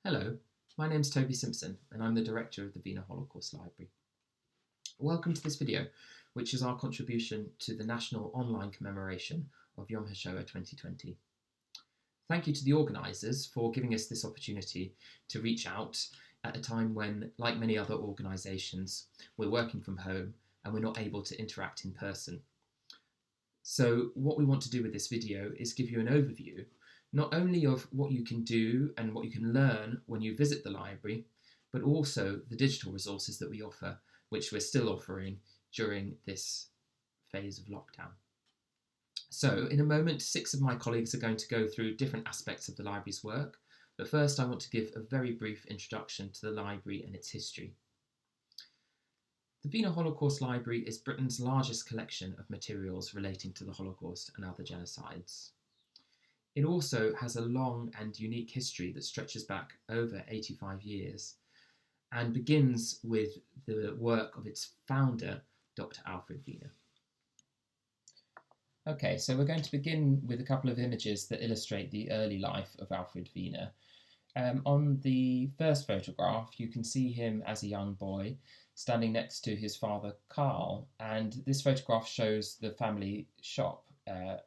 Hello, my name's Toby Simpson and I'm the director of the Wiener Holocaust Library. Welcome to this video, which is our contribution to the national online commemoration of Yom HaShoah 2020. Thank you to the organisers for giving us this opportunity to reach out at a time when, like many other organisations, we're working from home and we're not able to interact in person. So what we want to do with this video is give you an overview not only of what you can do and what you can learn when you visit the library, but also the digital resources that we offer, which we're still offering during this phase of lockdown. So in a moment, 6 of my colleagues are going to go through different aspects of the library's work, but first I want to give a very brief introduction to the library and its history. The Wiener Holocaust Library is Britain's largest collection of materials relating to the Holocaust and other genocides. It also has a long and unique history that stretches back over 85 years and begins with the work of its founder, Dr. Alfred Wiener. Okay, so we're going to begin with a couple of images that illustrate the early life of Alfred Wiener. On the first photograph, you can see him as a young boy standing next to his father, Karl, and this photograph shows the family shop,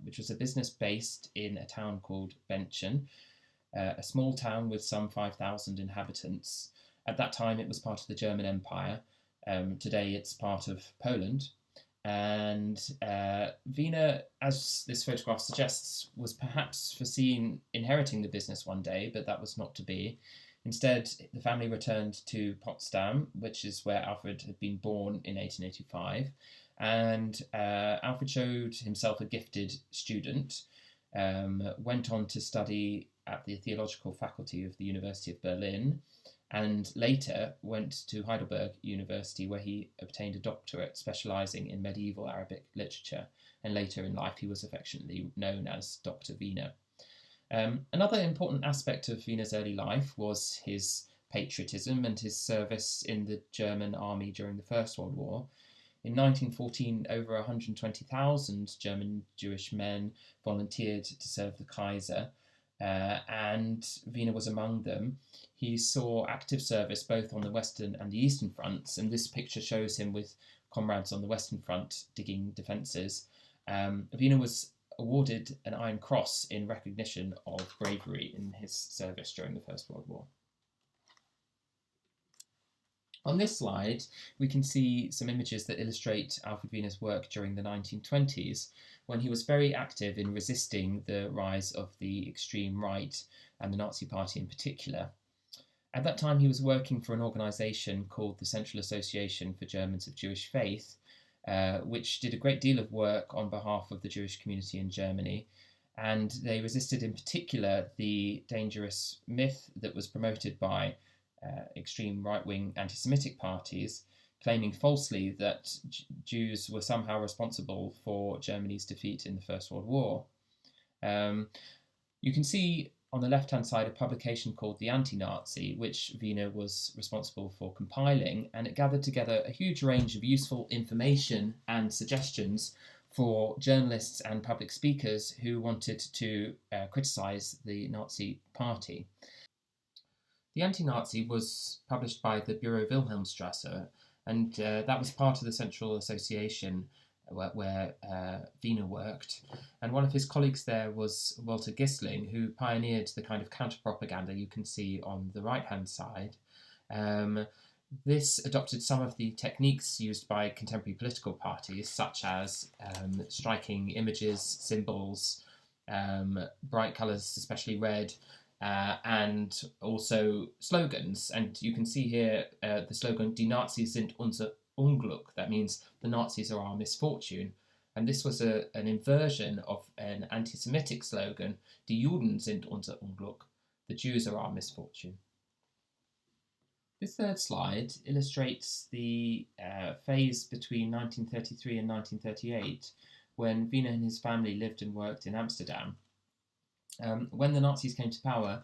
which was a business based in a town called Benchen, a small town with some 5,000 inhabitants. At that time, it was part of the German Empire. Today, it's part of Poland. And Wiener, as this photograph suggests, was perhaps foreseen inheriting the business one day, but that was not to be. Instead, the family returned to Potsdam, which is where Alfred had been born in 1885. And Alfred showed himself a gifted student, went on to study at the theological faculty of the University of Berlin, and later went to Heidelberg University, where he obtained a doctorate specialising in medieval Arabic literature, and later in life he was affectionately known as Dr. Wiener. Another important aspect of Wiener's early life was his patriotism and his service in the German army during the First World War. In 1914, over 120,000 German Jewish men volunteered to serve the Kaiser, and Wiener was among them. He saw active service both on the Western and the Eastern fronts, and this picture shows him with comrades on the Western front digging defences. Wiener was awarded an Iron Cross in recognition of bravery in his service during the First World War. On this slide, we can see some images that illustrate Alfred Wiener's work during the 1920s, when he was very active in resisting the rise of the extreme right and the Nazi Party in particular. At that time, he was working for an organisation called the Central Association for Germans of Jewish Faith, which did a great deal of work on behalf of the Jewish community in Germany, and they resisted in particular the dangerous myth that was promoted by extreme right-wing anti-Semitic parties, claiming falsely that Jews were somehow responsible for Germany's defeat in the First World War. You can see on the left-hand side a publication called The Anti-Nazi, which Wiener was responsible for compiling, and it gathered together a huge range of useful information and suggestions for journalists and public speakers who wanted to criticise the Nazi Party. The Anti-Nazi was published by the Bureau Wilhelmstrasse, and that was part of the Central Association where Wiener worked. And one of his colleagues there was Walter Gissling, who pioneered the kind of counter-propaganda you can see on the right-hand side. This adopted some of the techniques used by contemporary political parties, such as striking images, symbols, bright colours, especially red, and also slogans. And you can see here the slogan, Die Nazis sind unser Unglück. That means the Nazis are our misfortune. And this was an inversion of an anti-Semitic slogan, Die Juden sind unser Unglück. The Jews are our misfortune. This third slide illustrates the phase between 1933 and 1938, when Wiener and his family lived and worked in Amsterdam. When the Nazis came to power,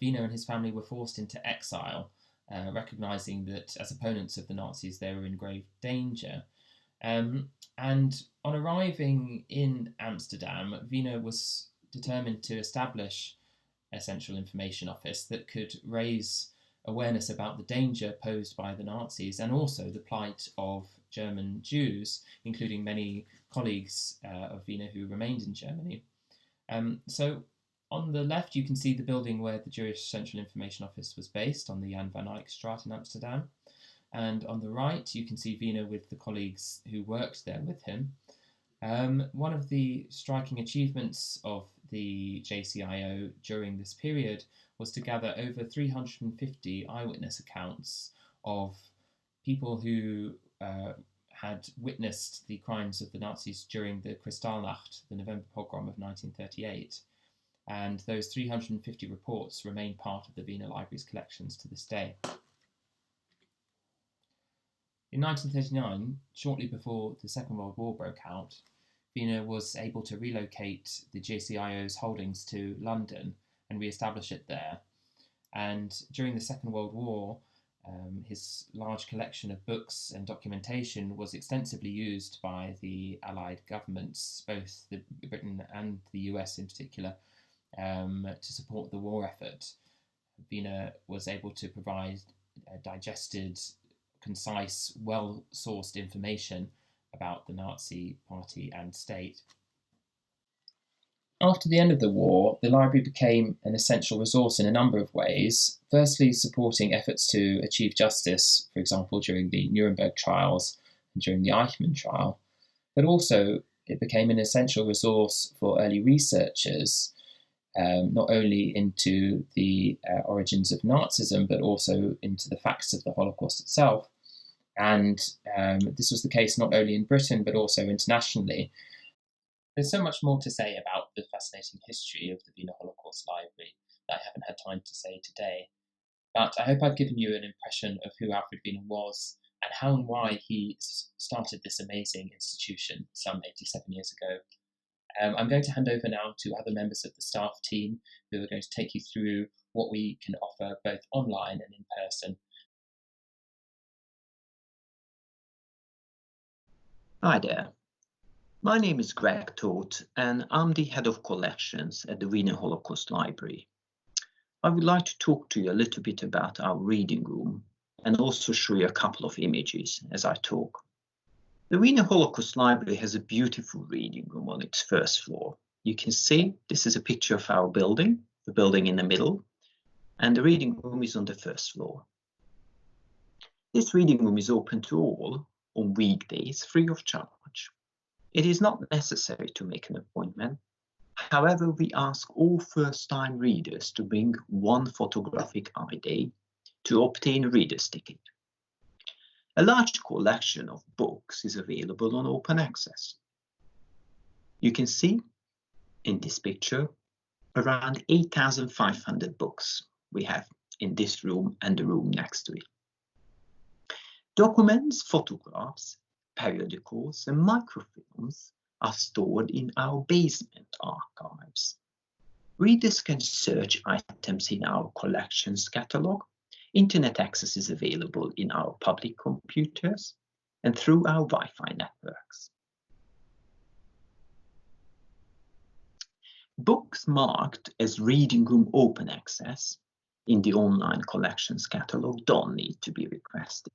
Wiener and his family were forced into exile, recognising that as opponents of the Nazis they were in grave danger. And on arriving in Amsterdam, Wiener was determined to establish Central Information Office that could raise awareness about the danger posed by the Nazis and also the plight of German Jews, including many colleagues of Wiener who remained in Germany. So on the left, you can see the building where the Jewish Central Information Office was based on the Jan van Eyck Straat in Amsterdam. And on the right, you can see Wiener with the colleagues who worked there with him. One of the striking achievements of the JCIO during this period was to gather over 350 eyewitness accounts of people who had witnessed the crimes of the Nazis during the Kristallnacht, the November pogrom of 1938. And those 350 reports remain part of the Wiener Library's collections to this day. In 1939, shortly before the Second World War broke out, Wiener was able to relocate the JCIO's holdings to London and re-establish it there. And during the Second World War, his large collection of books and documentation was extensively used by the Allied governments, both Britain and the US in particular, to support the war effort. Wiener was able to provide digested, concise, well-sourced information about the Nazi party and state. After the end of the war, the library became an essential resource in a number of ways. Firstly, supporting efforts to achieve justice, for example, during the Nuremberg trials and during the Eichmann trial. But also, it became an essential resource for early researchers, not only into the origins of Nazism, but also into the facts of the Holocaust itself. And this was the case not only in Britain, but also internationally. There's so much more to say about the fascinating history of the Wiener Holocaust Library that I haven't had time to say today. But I hope I've given you an impression of who Alfred Wiener was and how and why he started this amazing institution some 87 years ago. I'm going to hand over now to other members of the staff team who are going to take you through what we can offer both online and in person. Hi there. My name is Greg Toth, and I'm the head of collections at the Wiener Holocaust Library. I would like to talk to you a little bit about our reading room and also show you a couple of images as I talk. The Wiener Holocaust Library has a beautiful reading room on its first floor. You can see this is a picture of our building, the building in the middle, and the reading room is on the first floor. This reading room is open to all on weekdays free of charge. It is not necessary to make an appointment. However, we ask all first-time readers to bring one photographic ID to obtain a reader's ticket. A large collection of books is available on open access. You can see in this picture around 8,500 books we have in this room and the room next to it. Documents, photographs, periodicals, and microfilms are stored in our basement archives. Readers can search items in our collections catalogue. Internet access is available in our public computers and through our Wi-Fi networks. Books marked as Reading Room Open Access in the online collections catalogue don't need to be requested.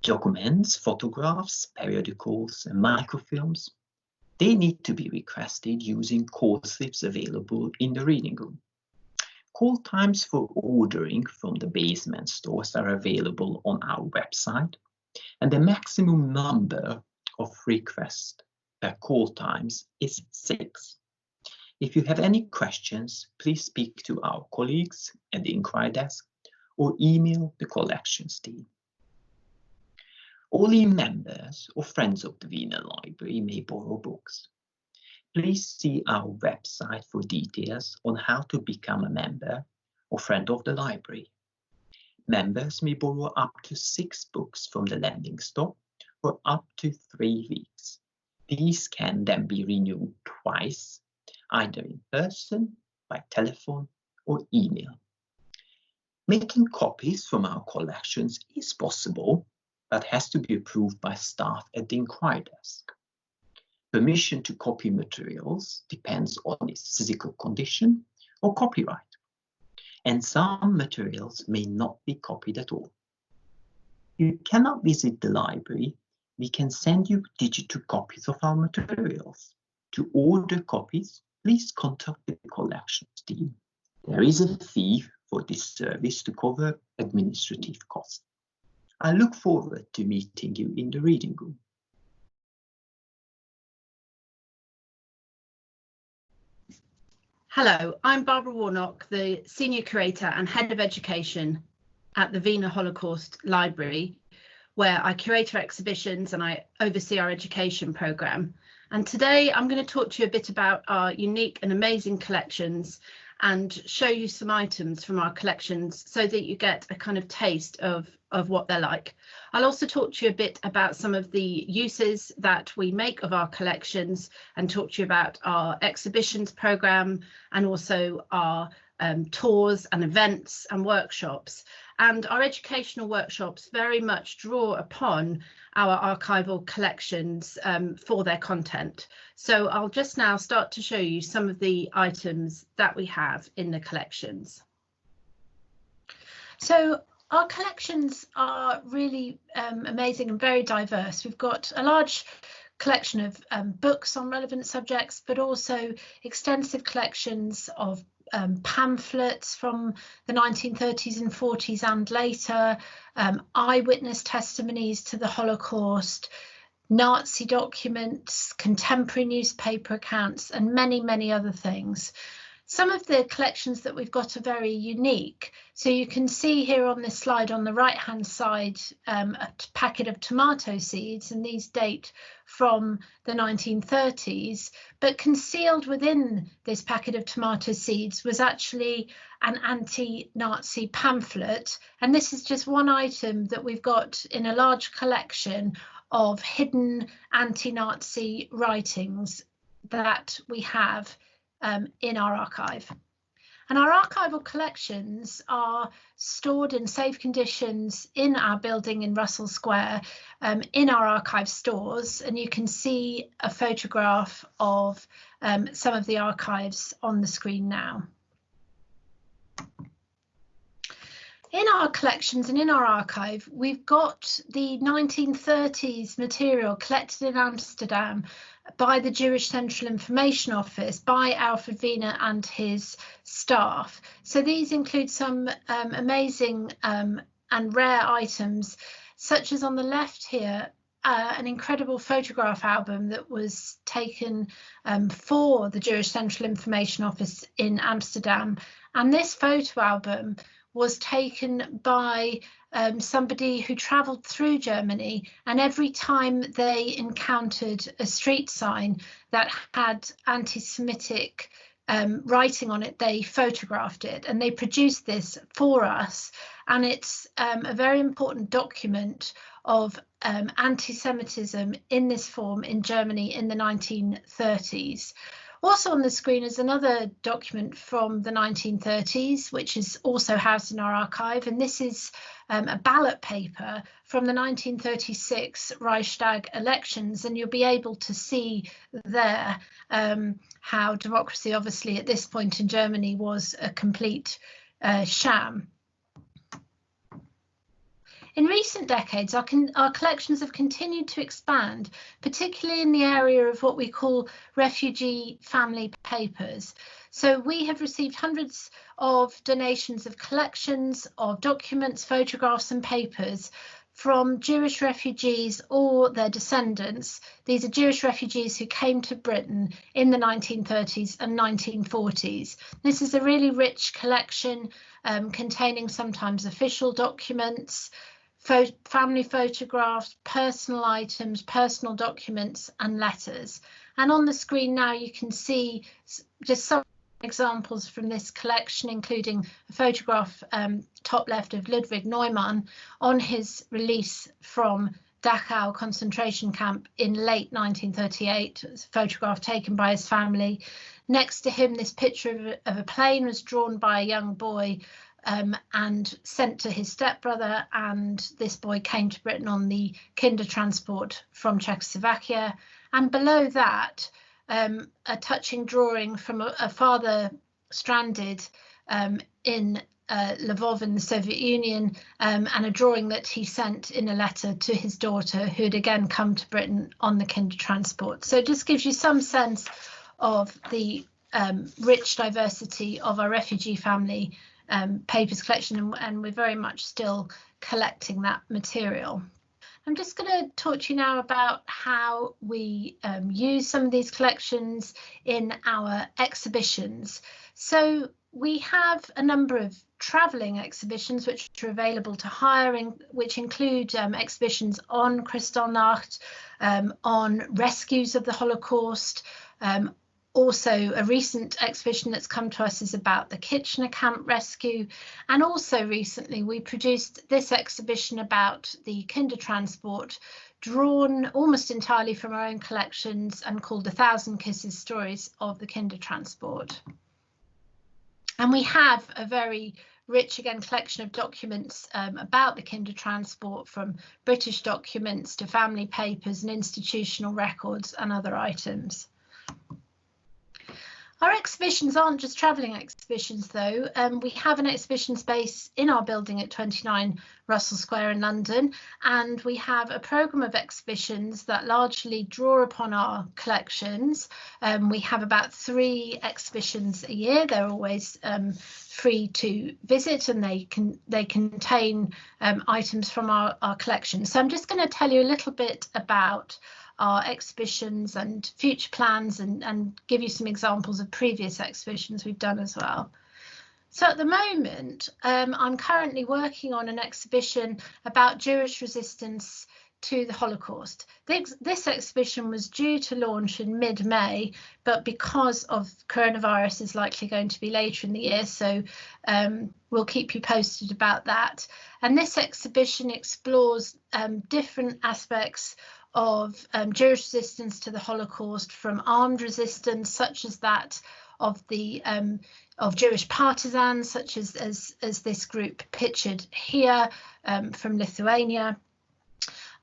Documents, photographs, periodicals, and microfilms, they need to be requested using call slips available in the reading room. Call times for ordering from the basement stores are available on our website, and the maximum number of requests per call times is 6. If you have any questions, please speak to our colleagues at the inquiry desk or email the collections team. Only members or friends of the Wiener Library may borrow books. Please see our website for details on how to become a member or friend of the library. Members may borrow up to 6 books from the lending stock for up to 3 weeks. These can then be renewed twice, either in person, by telephone, or email. Making copies from our collections is possible, but has to be approved by staff at the inquiry desk. Permission to copy materials depends on its physical condition, or copyright. And some materials may not be copied at all. If you cannot visit the library, we can send you digital copies of our materials. To order copies, please contact the collections team. There is a fee for this service to cover administrative costs. I look forward to meeting you in the reading room. Hello, I'm Barbara Warnock, the Senior Curator and Head of Education at the Wiener Holocaust Library, where I curate our exhibitions and I oversee our education programme. And today I'm going to talk to you a bit about our unique and amazing collections and show you some items from our collections so that you get a kind of taste of what they're like. I'll also talk to you a bit about some of the uses that we make of our collections and talk to you about our exhibitions programme and also our tours and events and workshops. And our educational workshops very much draw upon our archival collections for their content. So I'll just now start to show you some of the items that we have in the collections. So our collections are really amazing and very diverse. We've got a large collection of books on relevant subjects, but also extensive collections of pamphlets from the 1930s and 40s and later, eyewitness testimonies to the Holocaust, Nazi documents, contemporary newspaper accounts, and many, many other things. Some of the collections that we've got are very unique. So you can see here on this slide on the right-hand side a packet of tomato seeds, and these date from the 1930s. But concealed within this packet of tomato seeds was actually an anti-Nazi pamphlet. And this is just one item that we've got in a large collection of hidden anti-Nazi writings that we have in our archive. And our archival collections are stored in safe conditions in our building in Russell Square in our archive stores, and you can see a photograph of some of the archives on the screen now. In our collections and in our archive, we've got the 1930s material collected in Amsterdam by the Jewish Central Information Office, by Alfred Wiener and his staff. So these include some amazing and rare items, such as on the left here, an incredible photograph album that was taken for the Jewish Central Information Office in Amsterdam. And this photo album was taken by somebody who travelled through Germany, and every time they encountered a street sign that had anti-Semitic writing on it, they photographed it, and they produced this for us. And it's a very important document of anti-Semitism in this form in Germany in the 1930s. Also on the screen is another document from the 1930s, which is also housed in our archive, and this is a ballot paper from the 1936 Reichstag elections, and you'll be able to see there how democracy, obviously at this point in Germany, was a complete sham. In recent decades, our collections have continued to expand, particularly in the area of what we call refugee family papers. So we have received hundreds of donations of collections of documents, photographs and papers from Jewish refugees or their descendants. These are Jewish refugees who came to Britain in the 1930s and 1940s. This is a really rich collection containing sometimes official documents, family photographs, personal items, personal documents and letters. And on the screen now you can see just some examples from this collection, including a photograph top left of Ludwig Neumann on his release from Dachau concentration camp in late 1938. It was a photograph taken by his family. Next to him, this picture of a plane was drawn by a young boy and sent to his stepbrother, and this boy came to Britain on the Kinder transport from Czechoslovakia. And below that, a touching drawing from a father stranded in Lvov in the Soviet Union, and a drawing that he sent in a letter to his daughter, who had again come to Britain on the Kindertransport. So it just gives you some sense of the rich diversity of our refugee family papers collection, and we're very much still collecting that material. I'm just going to talk to you now about how we use some of these collections in our exhibitions. So we have a number of travelling exhibitions which are available to hire, which include exhibitions on Kristallnacht, on rescues of the Holocaust. Also, a recent exhibition that's come to us is about the Kitchener camp rescue. And also recently we produced this exhibition about the Kindertransport, drawn almost entirely from our own collections and called 1,000 Kisses, Stories of the Kindertransport. And we have a very rich, again, collection of documents about the Kindertransport, from British documents to family papers and institutional records and other items. Our exhibitions aren't just travelling exhibitions, though. We have an exhibition space in our building at 29 Russell Square in London, and we have a programme of exhibitions that largely draw upon our collections. We have about 3 exhibitions a year. They're always free to visit, and they contain items from our collection. So I'm just going to tell you a little bit about our exhibitions and future plans, and give you some examples of previous exhibitions we've done as well. So at the moment, I'm currently working on an exhibition about Jewish resistance to the Holocaust. This exhibition was due to launch in mid-May, but because of coronavirus is likely going to be later in the year, so we'll keep you posted about that. And this exhibition explores different aspects of Jewish resistance to the Holocaust, from armed resistance such as that of the of Jewish partisans, such as this group pictured here from Lithuania.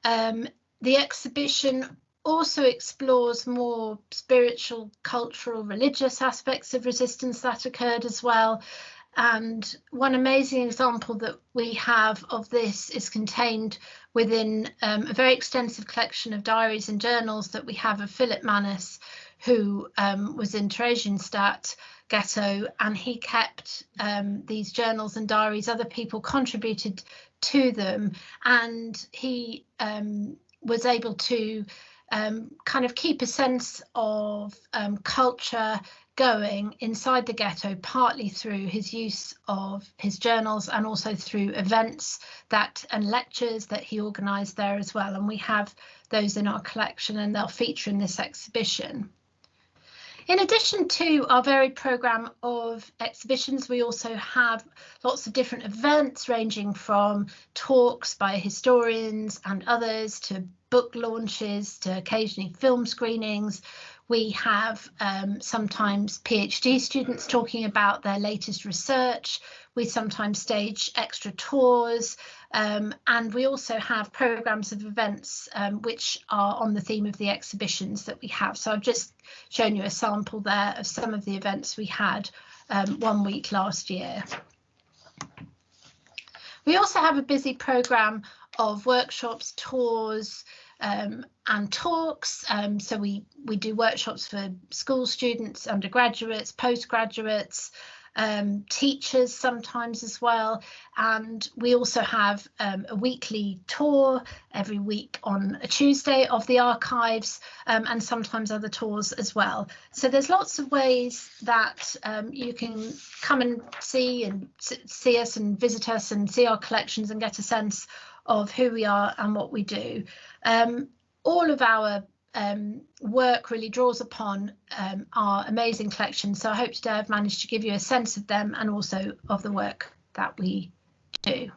The exhibition also explores more spiritual, cultural, religious aspects of resistance that occurred as well. And one amazing example that we have of this is contained within a very extensive collection of diaries and journals that we have of Philip Manus, who was in Theresienstadt ghetto, and he kept these journals and diaries. Other people contributed to them, and he was able to kind of keep a sense of culture going inside the ghetto, partly through his use of his journals and also through events and lectures that he organised there as well. And we have those in our collection, and they'll feature in this exhibition. In addition to our varied programme of exhibitions, we also have lots of different events, ranging from talks by historians and others to book launches to occasionally film screenings. We have sometimes PhD students talking about their latest research. We sometimes stage extra tours, and we also have programmes of events which are on the theme of the exhibitions that we have. So I've just shown you a sample there of some of the events we had 1 week last year. We also have a busy programme of workshops, tours, and talks. So we do workshops for school students, undergraduates, postgraduates, teachers sometimes as well. And we also have a weekly tour every week on a Tuesday of the archives, and sometimes other tours as well. So there's lots of ways that you can come and see us and visit us and see our collections and get a sense of who we are and what we do. All of our work really draws upon our amazing collection. So I hope today I've managed to give you a sense of them and also of the work that we do.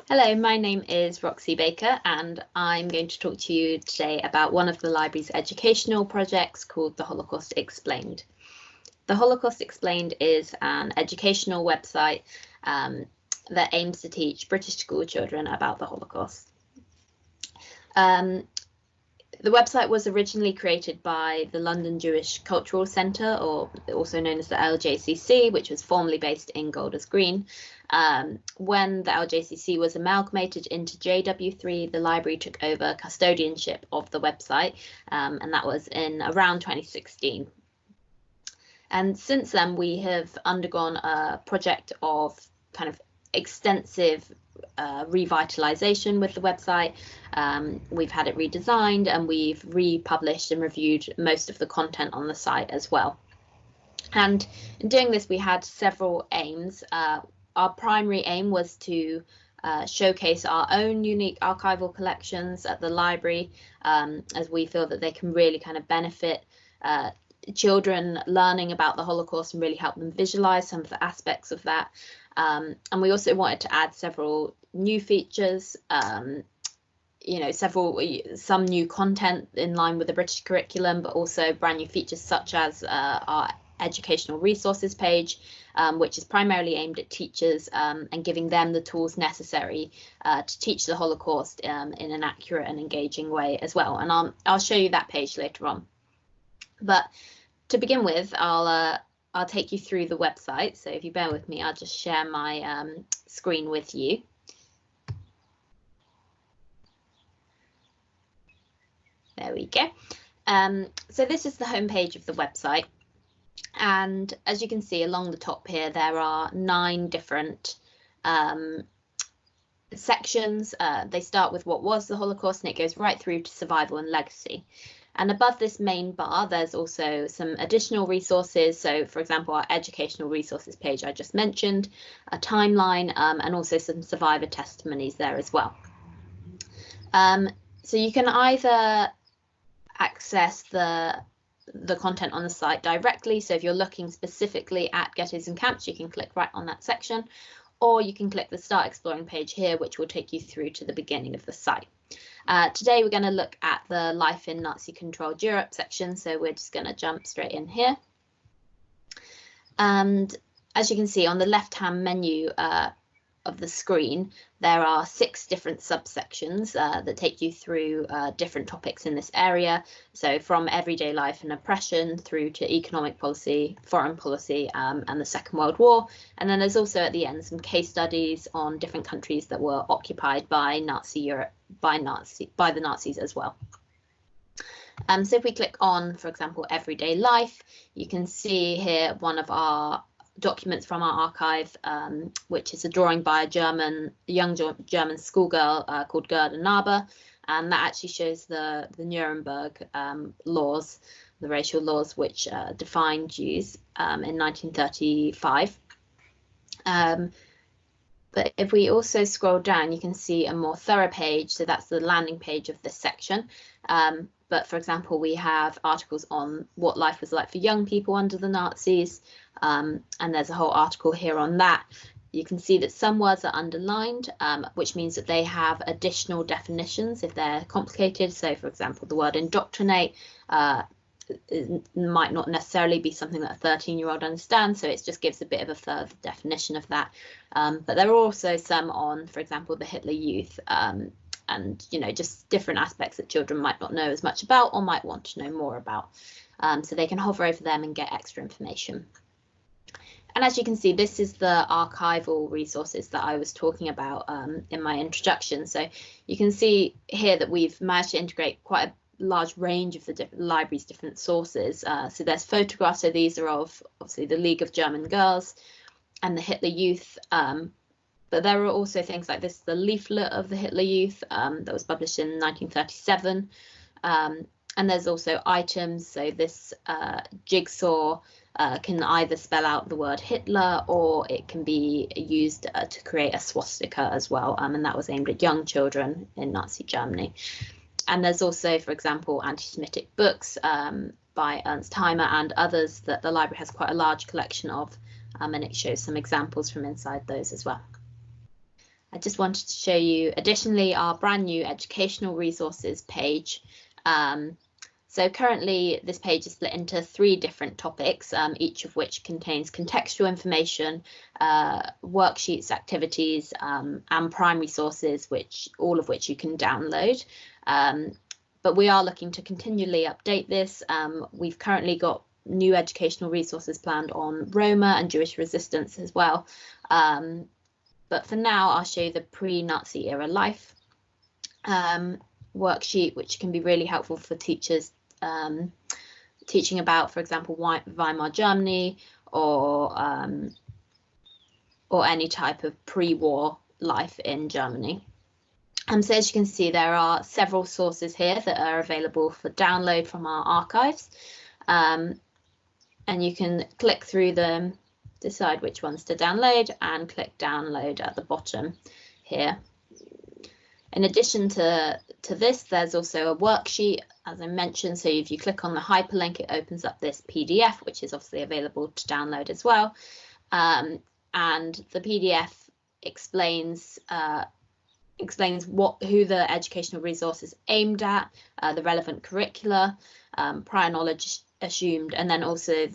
Hello, my name is Roxy Baker, and I'm going to talk to you today about one of the library's educational projects called the Holocaust Explained. The Holocaust Explained is an educational website that aims to teach British school children about the Holocaust. The website was originally created by the London Jewish Cultural Centre, or also known as the LJCC, which was formerly based in Golders Green. When the LJCC was amalgamated into JW3, the library took over custodianship of the website, and that was in around 2016. And since then, we have undergone a project of kind of extensive revitalization with the website. We've had it redesigned, and we've republished and reviewed most of the content on the site as well. And in doing this, we had several aims. Our primary aim was to showcase our own unique archival collections at the library, as we feel that they can really kind of benefit children learning about the Holocaust and really help them visualize some of the aspects of that. And we also wanted to add several new features, some new content in line with the British curriculum, but also brand new features such as our educational resources page, which is primarily aimed at teachers and giving them the tools necessary to teach the Holocaust in an accurate and engaging way as well. And I'll show you that page later on. But to begin with, I'll take you through the website. So if you bear with me, I'll just share my screen with you. There we go. So this is the homepage of the website. And as you can see along the top here, there are 9 different sections. They start with what was the Holocaust, and it goes right through to survival and legacy. And above this main bar, there's also some additional resources. So, for example, our educational resources page I just mentioned, a timeline, and also some survivor testimonies there as well. So you can either access the content on the site directly. So if you're looking specifically at ghettos and camps, you can click right on that section, or you can click the Start Exploring page here, which will take you through to the beginning of the site. Today we're going to look at the Life in Nazi-Controlled Europe section, so we're just going to jump straight in here. And as you can see on the left-hand menu of the screen, there are 6 different subsections that take you through different topics in this area. So from everyday life and oppression through to economic policy, foreign policy, and the Second World War. And then there's also at the end some case studies on different countries that were occupied by Nazi Europe, by the Nazis as well. So if we click on, for example, everyday life, you can see here one of our documents from our archive, which is a drawing by a young German schoolgirl called Gerda Naber, and that actually shows the Nuremberg laws, the racial laws which defined Jews in 1935. But if we also scroll down, you can see a more thorough page. So that's the landing page of this section. But for example, we have articles on what life was like for young people under the Nazis. And there's a whole article here on that. You can see that some words are underlined, which means that they have additional definitions if they're complicated. So, for example, the word indoctrinate might not necessarily be something that a 13-year-old understands, so it just gives a bit of a further definition of that. But there are also some on, for example, the Hitler Youth, and just different aspects that children might not know as much about or might want to know more about. So they can hover over them and get extra information. And as you can see, this is the archival resources that I was talking about in my introduction. So you can see here that we've managed to integrate quite a large range of the library's different sources. So there's photographs, so these are of obviously the League of German Girls and the Hitler Youth, but there are also things like this, the leaflet of the Hitler Youth that was published in 1937, and there's also items, so this jigsaw can either spell out the word Hitler or it can be used to create a swastika as well, and that was aimed at young children in Nazi Germany. And there's also, for example, anti-Semitic books by Ernst Heimer and others that the library has quite a large collection of, and it shows some examples from inside those as well. I just wanted to show you additionally our brand new educational resources page. So currently this page is split into 3 different topics, each of which contains contextual information, worksheets, activities, and primary sources, all of which you can download. But we are looking to continually update this. We've currently got new educational resources planned on Roma and Jewish resistance as well. But for now, I'll show you the pre-Nazi era life worksheet, which can be really helpful for teachers teaching about, for example, Weimar Germany or any type of pre-war life in Germany. So as you can see, there are several sources here that are available for download from our archives, and you can click through them, decide which ones to download, and click download at the bottom here. In addition to this, there's also a worksheet, as I mentioned. So if you click on the hyperlink, it opens up this PDF, which is obviously available to download as well. And the PDF explains who the educational resource is aimed at, the relevant curricula, prior knowledge assumed, and then also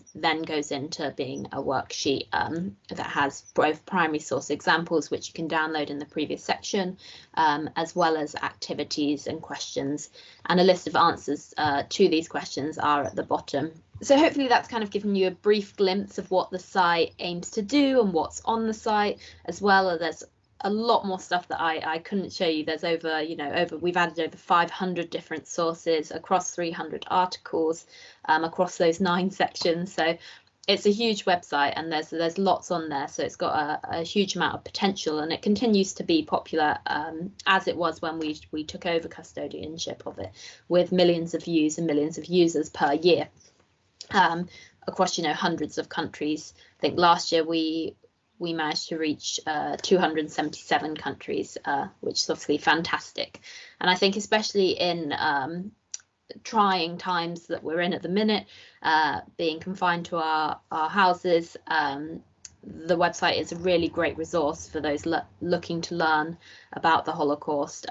goes into being a worksheet that has both primary source examples, which you can download in the previous section, as well as activities and questions, and a list of answers to these questions are at the bottom. So hopefully that's kind of given you a brief glimpse of what the site aims to do and what's on the site, as well as there's a lot more stuff that I couldn't show you. There's we've added over 500 different sources across 300 articles across those 9 sections. So it's a huge website, and there's lots on there. So it's got a huge amount of potential, and it continues to be popular as it was when we took over custodianship of it, with millions of views and millions of users per year across hundreds of countries. I think last year we managed to reach 277 countries, which is obviously fantastic. And I think especially in trying times that we're in at the minute, being confined to our houses, the website is a really great resource for those looking to learn about the Holocaust,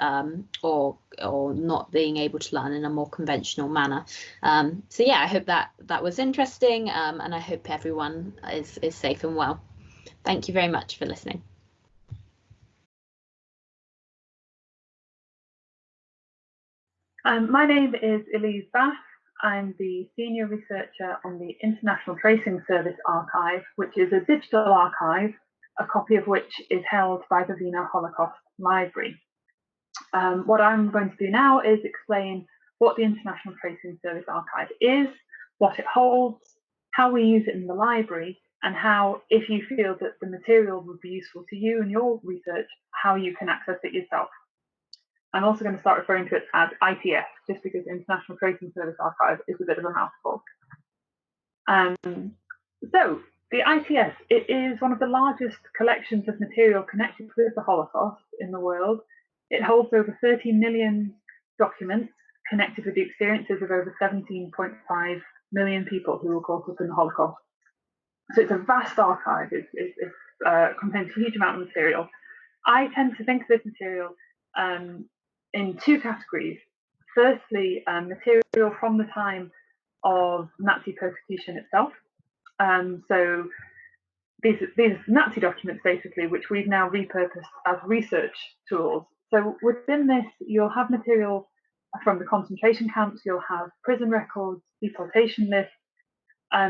or not being able to learn in a more conventional manner. So yeah, I hope that was interesting, and I hope everyone is safe and well. Thank you very much for listening. My name is Elise Bass. I'm the Senior Researcher on the International Tracing Service Archive, which is a digital archive, a copy of which is held by the Wiener Holocaust Library. What I'm going to do now is explain what the International Tracing Service Archive is, what it holds, how we use it in the library, and how, if you feel that the material would be useful to you and your research, how you can access it yourself. I'm also going to start referring to it as ITS, just because International Tracing Service Archive is a bit of a mouthful. So the ITS, it is one of the largest collections of material connected with the Holocaust in the world. It holds over 30 million documents connected with the experiences of over 17.5 million people who were caught up in the Holocaust. So it's a vast archive. It contains a huge amount of material. I tend to think of this material in 2 categories. Firstly, material from the time of Nazi persecution itself. So these Nazi documents, basically, which we've now repurposed as research tools. So within this, you'll have material from the concentration camps, you'll have prison records, deportation lists.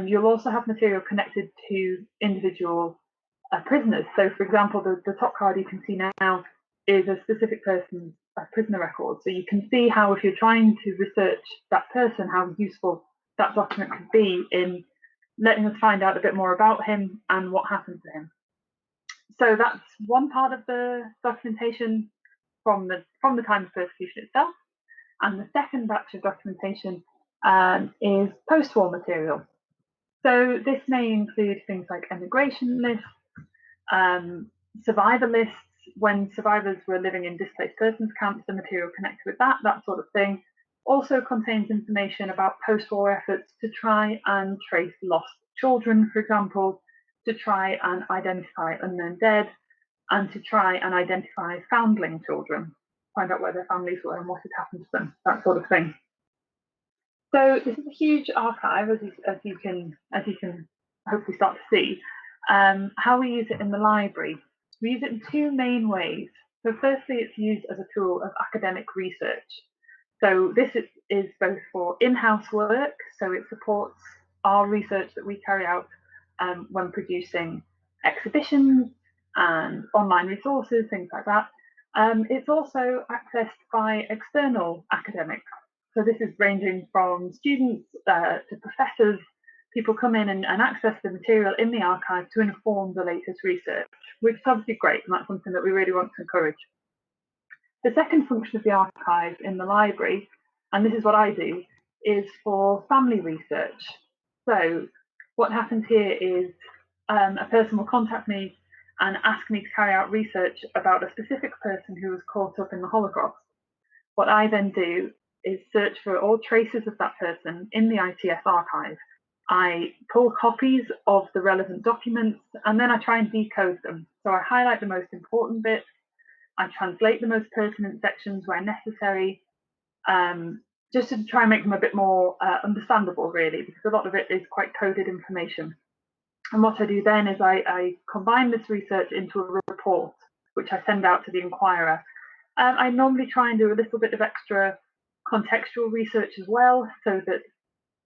You'll also have material connected to individual prisoners. So, for example, the top card you can see now is a specific person's prisoner record. So you can see how, if you're trying to research that person, how useful that document could be in letting us find out a bit more about him and what happened to him. So that's one part of the documentation from the time of persecution itself. And the second batch of documentation is post-war material. So this may include things like emigration lists, survivor lists, when survivors were living in displaced persons camps, the material connected with that sort of thing. Also contains information about post-war efforts to try and trace lost children, for example, to try and identify unknown dead, and to try and identify foundling children, find out where their families were and what had happened to them, that sort of thing. So this is a huge archive, as you can hopefully start to see. How we use it in the library. We use it in 2 main ways. So firstly, it's used as a tool of academic research. So this is both for in-house work, so it supports our research that we carry out when producing exhibitions and online resources, things like that. It's also accessed by external academics. So this is ranging from students to professors. People come in and access the material in the archive to inform the latest research, which is obviously great, and that's something that we really want to encourage. The second function of the archive in the library, and this is what I do, is for family research. So what happens here is a person will contact me and ask me to carry out research about a specific person who was caught up in the Holocaust. What I then do is search for all traces of that person in the ITS archive. I pull copies of the relevant documents and then I try and decode them. So I highlight the most important bits, I translate the most pertinent sections where necessary, just to try and make them a bit more understandable, really, because a lot of it is quite coded information. And what I do then is I combine this research into a report, which I send out to the Inquirer. I normally try and do a little bit of extra contextual research as well, so that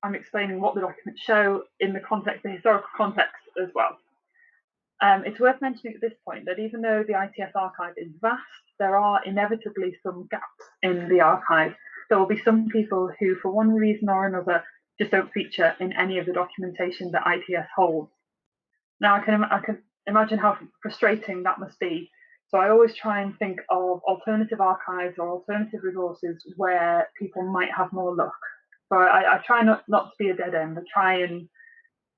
I'm explaining what the documents show in the context, the historical context as well. It's worth mentioning at this point that even though the ITS archive is vast, there are inevitably some gaps in the archive. There will be some people who, for one reason or another, just don't feature in any of the documentation that ITS holds. Now, I can imagine how frustrating that must be. So I always try and think of alternative archives or alternative resources where people might have more luck. So I try not to be a dead end. I try and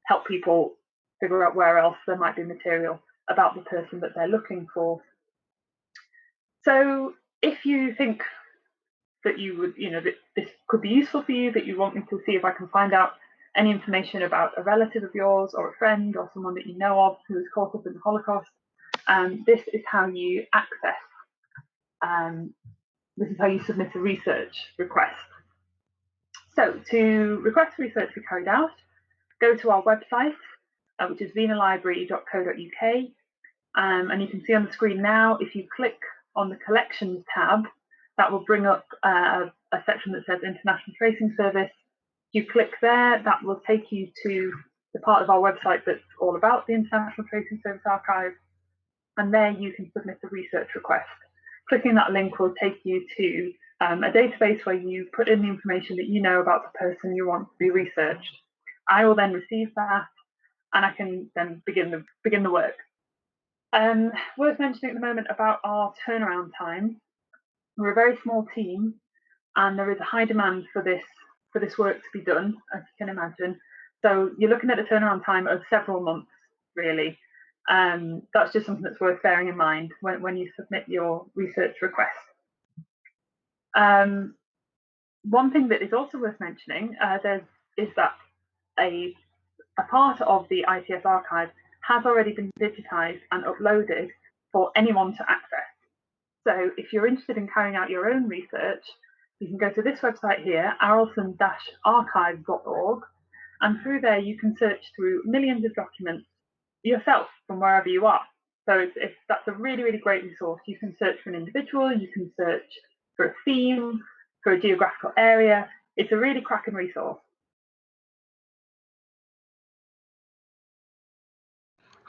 help people figure out where else there might be material about the person that they're looking for. So if you think that you would, that this could be useful for you, that you want me to see if I can find out any information about a relative of yours or a friend or someone that you know of who was caught up in the Holocaust, this is how you access. This is how you submit a research request. So to request research to be carried out, go to our website, which is wienerlibrary.co.uk, and you can see on the screen now, if you click on the Collections tab, that will bring up a section that says International Tracing Service. If you click there, that will take you to the part of our website that's all about the International Tracing Service archive, and there you can submit a research request. Clicking that link will take you to a database where you put in the information that you know about the person you want to be researched. I will then receive that, and I can then begin the work. Worth mentioning at the moment about our turnaround time. We're a very small team, and there is a high demand for this work to be done, as you can imagine. So you're looking at a turnaround time of several months, really. That's just something that's worth bearing in mind when you submit your research request. One thing that is also worth mentioning is that a part of the ITS archive has already been digitised and uploaded for anyone to access. So if you're interested in carrying out your own research, you can go to this website here, arlson-archive.org, and through there you can search through millions of documents yourself from wherever you are. So that's a really, really great resource. You can search for an individual, you can search for a theme, for a geographical area. It's a really cracking resource.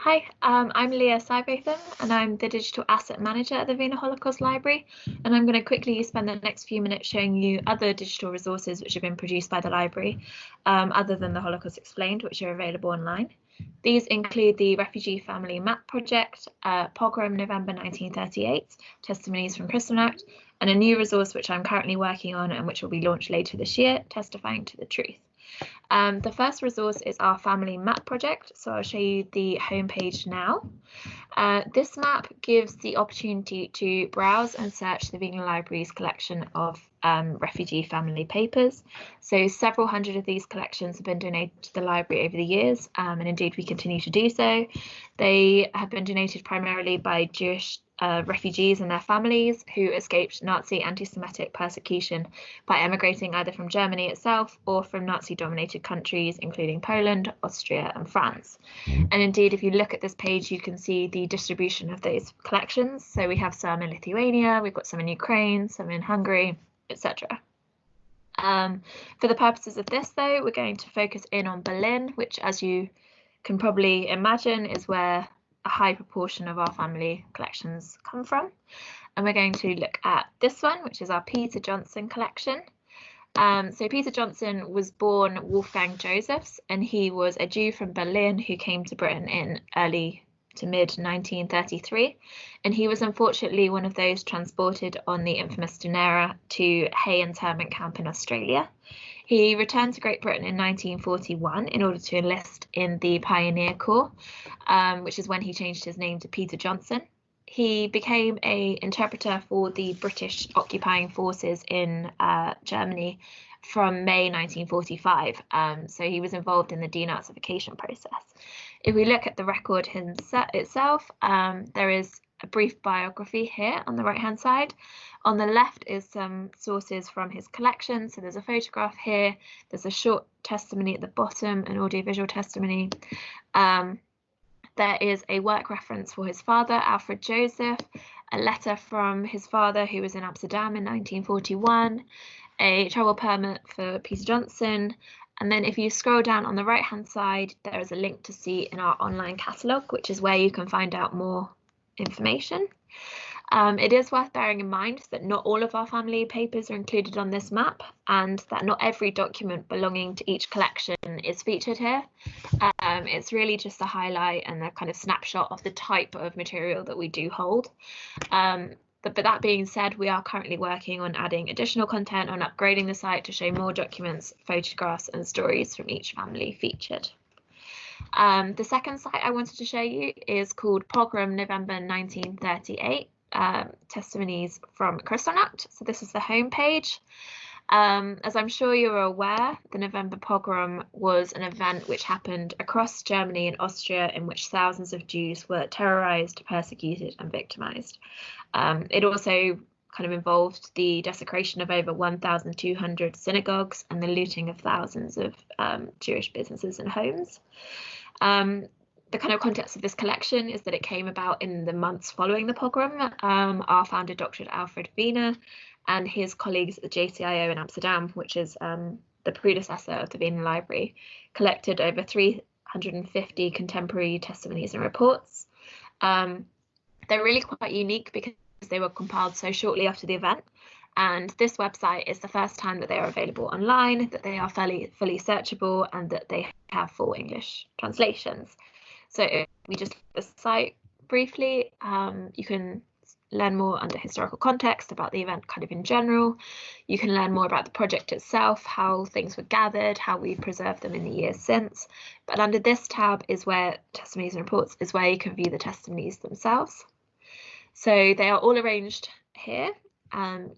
Hi, I'm Leah Sybotham, and I'm the Digital Asset Manager at the Wiener Holocaust Library, and I'm going to quickly spend the next few minutes showing you other digital resources which have been produced by the library, other than the Holocaust Explained, which are available online. These include the Refugee Family Map Project, Pogrom November 1938, Testimonies from Kristallnacht, and a new resource which I'm currently working on and which will be launched later this year, Testifying to the Truth. The first resource is our Family Map Project, so I'll show you the homepage now. This map gives the opportunity to browse and search the Wiener Library's collection of refugee family papers. So several hundred of these collections have been donated to the library over the years, and indeed we continue to do so. They have been donated primarily by Jewish refugees and their families who escaped Nazi anti-Semitic persecution by emigrating either from Germany itself or from Nazi-dominated countries, including Poland, Austria, and France. And indeed, if you look at this page, you can see the distribution of those collections. So we have some in Lithuania, we've got some in Ukraine, some in Hungary, etc. For the purposes of this, though, we're going to focus in on Berlin, which, as you can probably imagine, is where a high proportion of our family collections come from. And we're going to look at this one, which is our Peter Johnson collection. So Peter Johnson was born Wolfgang Josephs, and he was a Jew from Berlin who came to Britain in early to mid 1933, and he was unfortunately one of those transported on the infamous Dunera to Hay internment camp in Australia. He returned to Great Britain in 1941 in order to enlist in the Pioneer Corps, which is when he changed his name to Peter Johnson. He became an interpreter for the British occupying forces in Germany from May 1945. So he was involved in the denazification process. If we look at the record itself, there is a brief biography here on the right-hand side. On the left is some sources from his collection. So there's a photograph here. There's a short testimony at the bottom, an audiovisual testimony. There is a work reference for his father, Alfred Joseph, a letter from his father who was in Amsterdam in 1941, a travel permit for Peter Johnson. And then if you scroll down on the right-hand side, there is a link to see in our online catalogue, which is where you can find out more information. It is worth bearing in mind that not all of our family papers are included on this map, and that not every document belonging to each collection is featured here. It's really just a highlight and a kind of snapshot of the type of material that we do hold. But that being said, we are currently working on adding additional content on upgrading the site to show more documents, photographs and stories from each family featured. The second site I wanted to show you is called Pogrom November 1938. Testimonies from Kristallnacht. So this is the home page. As I'm sure you're aware, the November pogrom was an event which happened across Germany and Austria in which thousands of Jews were terrorized, persecuted and victimized. It also kind of involved the desecration of over 1,200 synagogues and the looting of thousands of Jewish businesses and homes. The kind of context of this collection is that it came about in the months following the pogrom. Our founder, Dr. Alfred Wiener, and his colleagues at the JCIO in Amsterdam, which is the predecessor of the Wiener Library, collected over 350 contemporary testimonies and reports. They're really quite unique because they were compiled so shortly after the event. And this website is the first time that they are available online, that they are fully searchable, and that they have full English translations. So if we just look at the site briefly, you can learn more under historical context about the event kind of in general. You can learn more about the project itself, how things were gathered, how we preserved them in the years since. But under this tab is where testimonies and reports is where you can view the testimonies themselves. So they are all arranged here.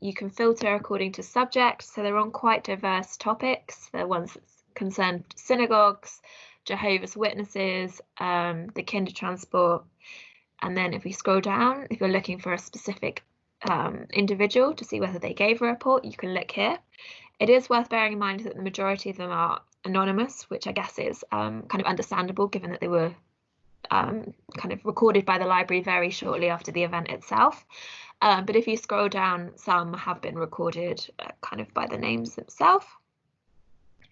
You can filter according to subject. So they're on quite diverse topics. They're ones that concern synagogues, Jehovah's Witnesses, the Kindertransport. And then if we scroll down, if you're looking for a specific individual to see whether they gave a report, you can look here. It is worth bearing in mind that the majority of them are anonymous, which I guess is kind of understandable given that they were kind of recorded by the library very shortly after the event itself. But if you scroll down, some have been recorded kind of by the names themselves.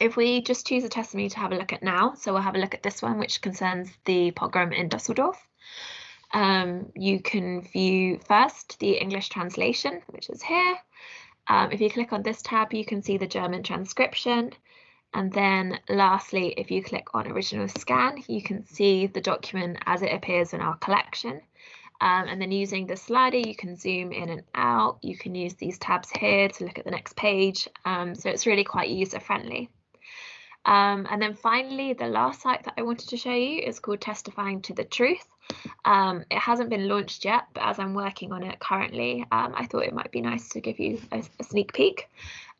If we just choose a testimony to have a look at now, so we'll have a look at this one, which concerns the pogrom in Dusseldorf. You can view first the English translation, which is here. If you click on this tab, you can see the German transcription. And then lastly, if you click on original scan, you can see the document as it appears in our collection. And then using the slider, you can zoom in and out. You can use these tabs here to look at the next page. So it's really quite user friendly. And then finally, the last site that I wanted to show you is called Testifying to the Truth. It hasn't been launched yet, but as I'm working on it currently, I thought it might be nice to give you a sneak peek.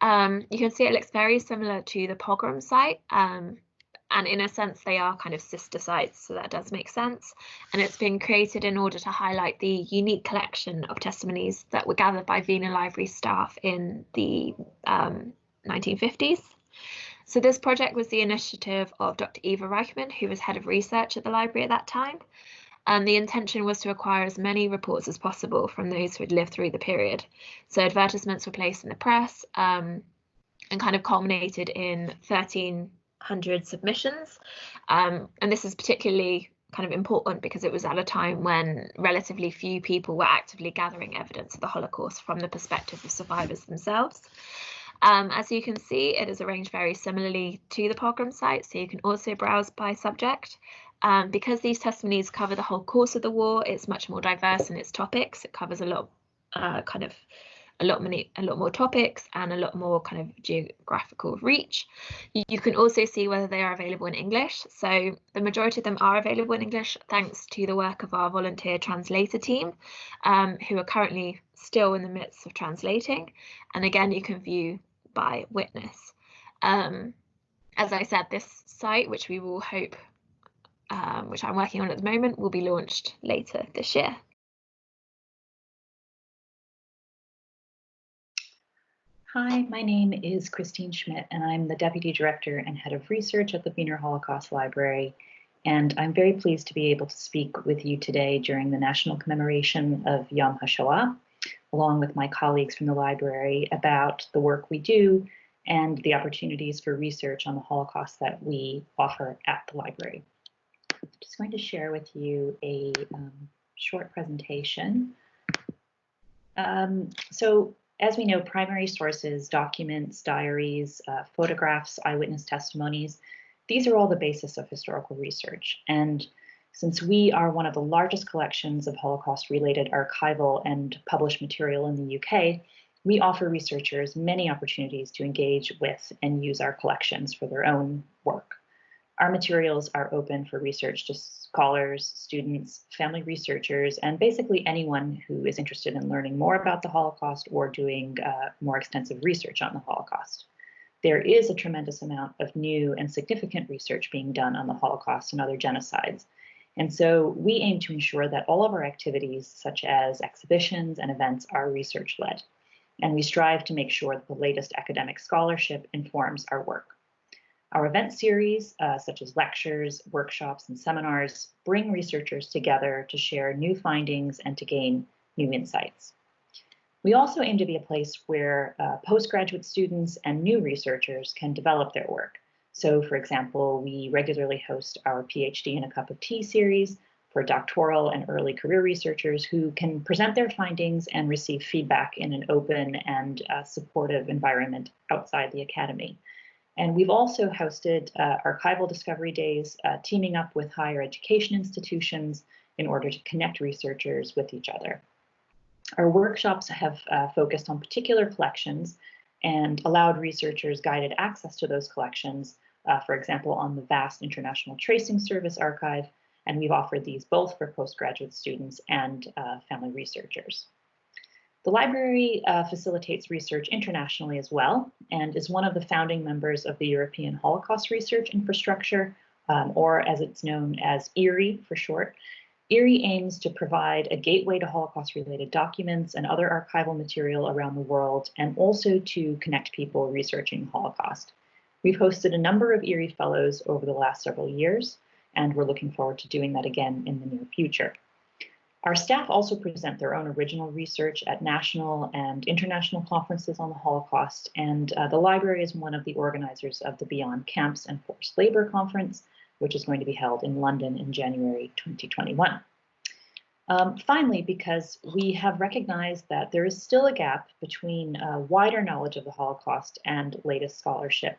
You can see it looks very similar to the pogrom site. And in a sense, they are kind of sister sites, so that does make sense. And it's been created in order to highlight the unique collection of testimonies that were gathered by Wiener Library staff in the 1950s. So this project was the initiative of Dr. Eva Reichman, who was head of research at the library at that time. And the intention was to acquire as many reports as possible from those who had lived through the period. So advertisements were placed in the press, and kind of culminated in 1,300 submissions. And this is particularly kind of important because it was at a time when relatively few people were actively gathering evidence of the Holocaust from the perspective of survivors themselves. As you can see, it is arranged very similarly to the pogrom site, so you can also browse by subject. Because these testimonies cover the whole course of the war, it's much more diverse in its topics. It covers a lot more topics and a lot more kind of geographical reach. You can also see whether they are available in English. So the majority of them are available in English thanks to the work of our volunteer translator team, who are currently still in the midst of translating. And again, you can view by witness. As I said, this site, which we will hope, which I'm working on at the moment, will be launched later this year. Hi, my name is Christine Schmidt, and I'm the Deputy Director and Head of Research at the Wiener Holocaust Library. And I'm very pleased to be able to speak with you today during the national commemoration of Yom HaShoah, along with my colleagues from the library, about the work we do and the opportunities for research on the Holocaust that we offer at the library. I'm just going to share with you a short presentation. So as we know, primary sources, documents, diaries, photographs, eyewitness testimonies, these are all the basis of historical research. And since we are one of the largest collections of Holocaust-related archival and published material in the UK, we offer researchers many opportunities to engage with and use our collections for their own work. Our materials are open for research to scholars, students, family researchers, and basically anyone who is interested in learning more about the Holocaust or doing more extensive research on the Holocaust. There is a tremendous amount of new and significant research being done on the Holocaust and other genocides. And so we aim to ensure that all of our activities, such as exhibitions and events, are research-led. And we strive to make sure that the latest academic scholarship informs our work. Our event series, such as lectures, workshops, and seminars, bring researchers together to share new findings and to gain new insights. We also aim to be a place where postgraduate students and new researchers can develop their work. So, for example, we regularly host our PhD in a Cup of Tea series for doctoral and early career researchers who can present their findings and receive feedback in an open and supportive environment outside the academy. And we've also hosted archival discovery days, teaming up with higher education institutions in order to connect researchers with each other. Our workshops have focused on particular collections and allowed researchers guided access to those collections, for example, on the vast International Tracing Service archive, and we've offered these both for postgraduate students and family researchers. The library facilitates research internationally as well, and is one of the founding members of the European Holocaust Research Infrastructure, or as it's known as ERI for short. ERI aims to provide a gateway to Holocaust-related documents and other archival material around the world, and also to connect people researching the Holocaust. We've hosted a number of ERI fellows over the last several years, and we're looking forward to doing that again in the near future. Our staff also present their own original research at national and international conferences on the Holocaust, and the library is one of the organizers of the Beyond Camps and Forced Labor Conference, which is going to be held in London in January 2021. Finally, because we have recognized that there is still a gap between wider knowledge of the Holocaust and latest scholarship,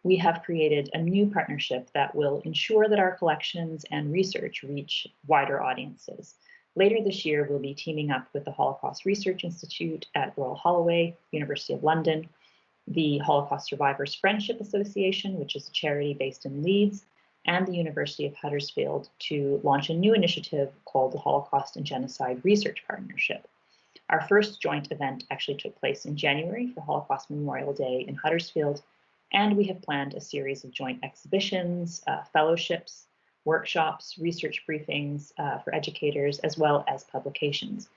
we have created a new partnership that will ensure that our collections and research reach wider audiences. Later this year, we'll be teaming up with the Holocaust Research Institute at Royal Holloway, University of London, the Holocaust Survivors Friendship Association, which is a charity based in Leeds, and the University of Huddersfield to launch a new initiative called the Holocaust and Genocide Research Partnership. Our first joint event actually took place in January for Holocaust Memorial Day in Huddersfield, and we have planned a series of joint exhibitions, fellowships, workshops, research briefings for educators, as well as publications.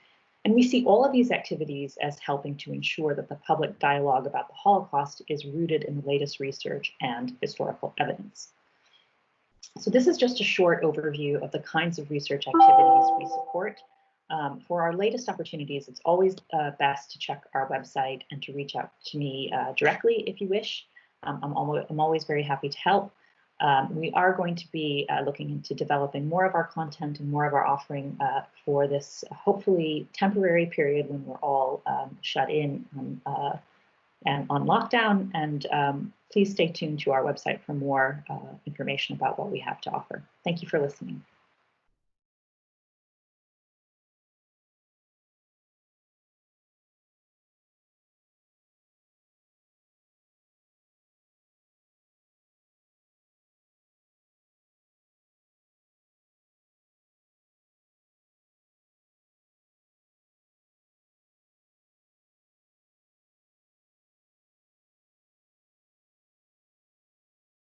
And we see all of these activities as helping to ensure that the public dialogue about the Holocaust is rooted in the latest research and historical evidence. So this is just a short overview of the kinds of research activities we support. For our latest opportunities, it's always best to check our website and to reach out to me directly if you wish. I'm always very happy to help. We are going to be looking into developing more of our content and more of our offering for this hopefully temporary period when we're all shut in and on lockdown. And please stay tuned to our website for more information about what we have to offer. Thank you for listening.